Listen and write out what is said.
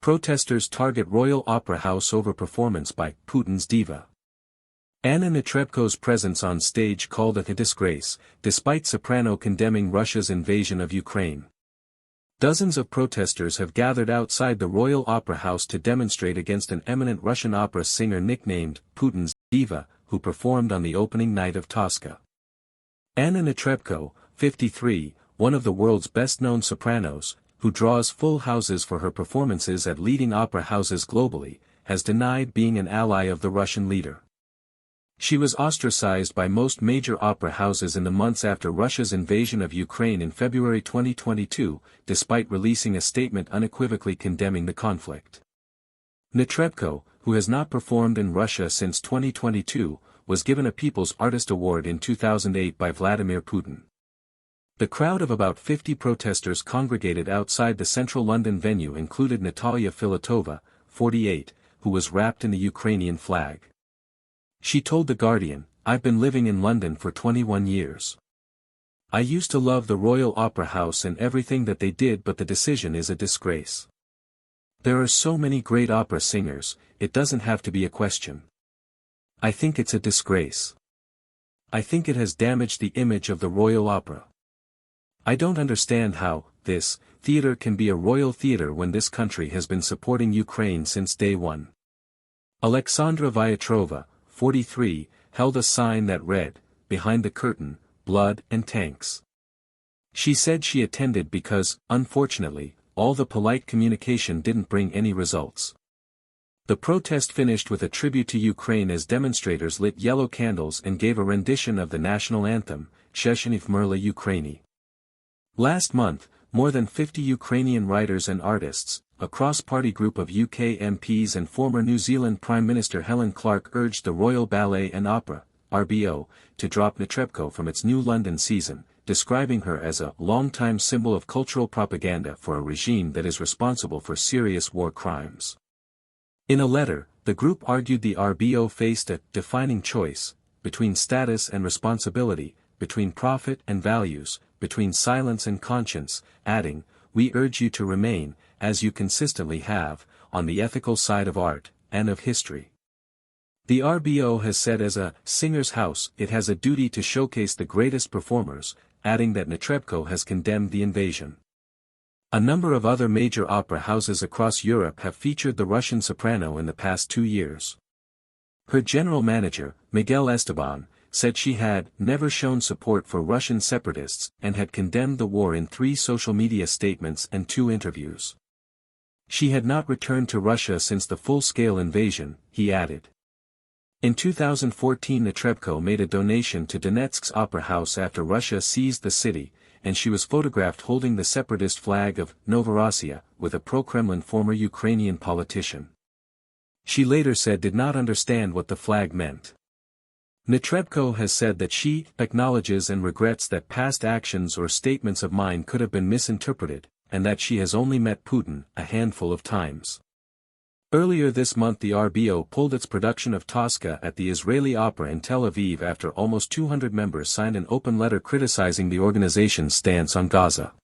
Protesters target Royal Opera House over performance by Putin's diva. Anna Netrebko's presence on stage called it a disgrace, despite soprano condemning Russia's invasion of Ukraine. Dozens of protesters have gathered outside the Royal Opera House to demonstrate against an eminent Russian opera singer nicknamed Putin's diva, who performed on the opening night of Tosca. Anna Netrebko, 53, one of the world's best-known sopranos, who draws full houses for her performances at leading opera houses globally, has denied being an ally of the Russian leader. She was ostracized by most major opera houses in the months after Russia's invasion of Ukraine in February 2022, despite releasing a statement unequivocally condemning the conflict. Netrebko, who has not performed in Russia since 2022, was given a People's Artist Award in 2008 by Vladimir Putin. The crowd of about 50 protesters congregated outside the central London venue included Natalia Filatova, 48, who was wrapped in the Ukrainian flag. She told The Guardian, "I've been living in London for 21 years. I used to love the Royal Opera House and everything that they did, but the decision is a disgrace. There are so many great opera singers, it doesn't have to be a question. I think it's a disgrace. I think it has damaged the image of the Royal Opera. I don't understand how this theatre can be a royal theatre when this country has been supporting Ukraine since day one." Alexandra Vyatrova, 43, held a sign that read, "Behind the curtain, blood and tanks." She said she attended because, unfortunately, all the polite communication didn't bring any results. The protest finished with a tribute to Ukraine as demonstrators lit yellow candles and gave a rendition of the national anthem, Shesheniv Merla Ukraini. Last month, more than 50 Ukrainian writers and artists, a cross-party group of UK MPs and former New Zealand Prime Minister Helen Clark urged the Royal Ballet and Opera, RBO, to drop Netrebko from its new London season, describing her as a long-time symbol of cultural propaganda for a regime that is responsible for serious war crimes. In a letter, the group argued the RBO faced a defining choice, between status and responsibility, between profit and values, between silence and conscience, adding, "We urge you to remain, as you consistently have, on the ethical side of art, and of history." The RBO has said as a singer's house it has a duty to showcase the greatest performers, adding that Netrebko has condemned the invasion. A number of other major opera houses across Europe have featured the Russian soprano in the past 2 years. Her general manager, Miguel Esteban, said she had never shown support for Russian separatists and had condemned the war in 3 social media statements and 2 interviews. She had not returned to Russia since the full-scale invasion, he added. In 2014 Netrebko made a donation to Donetsk's opera house after Russia seized the city, and she was photographed holding the separatist flag of Novorossiya with a pro-Kremlin former Ukrainian politician. She later said did not understand what the flag meant. Netrebko has said that she acknowledges and regrets that past actions or statements of mine could have been misinterpreted, and that she has only met Putin a handful of times. Earlier this month the RBO pulled its production of Tosca at the Israeli Opera in Tel Aviv after almost 200 members signed an open letter criticizing the organization's stance on Gaza.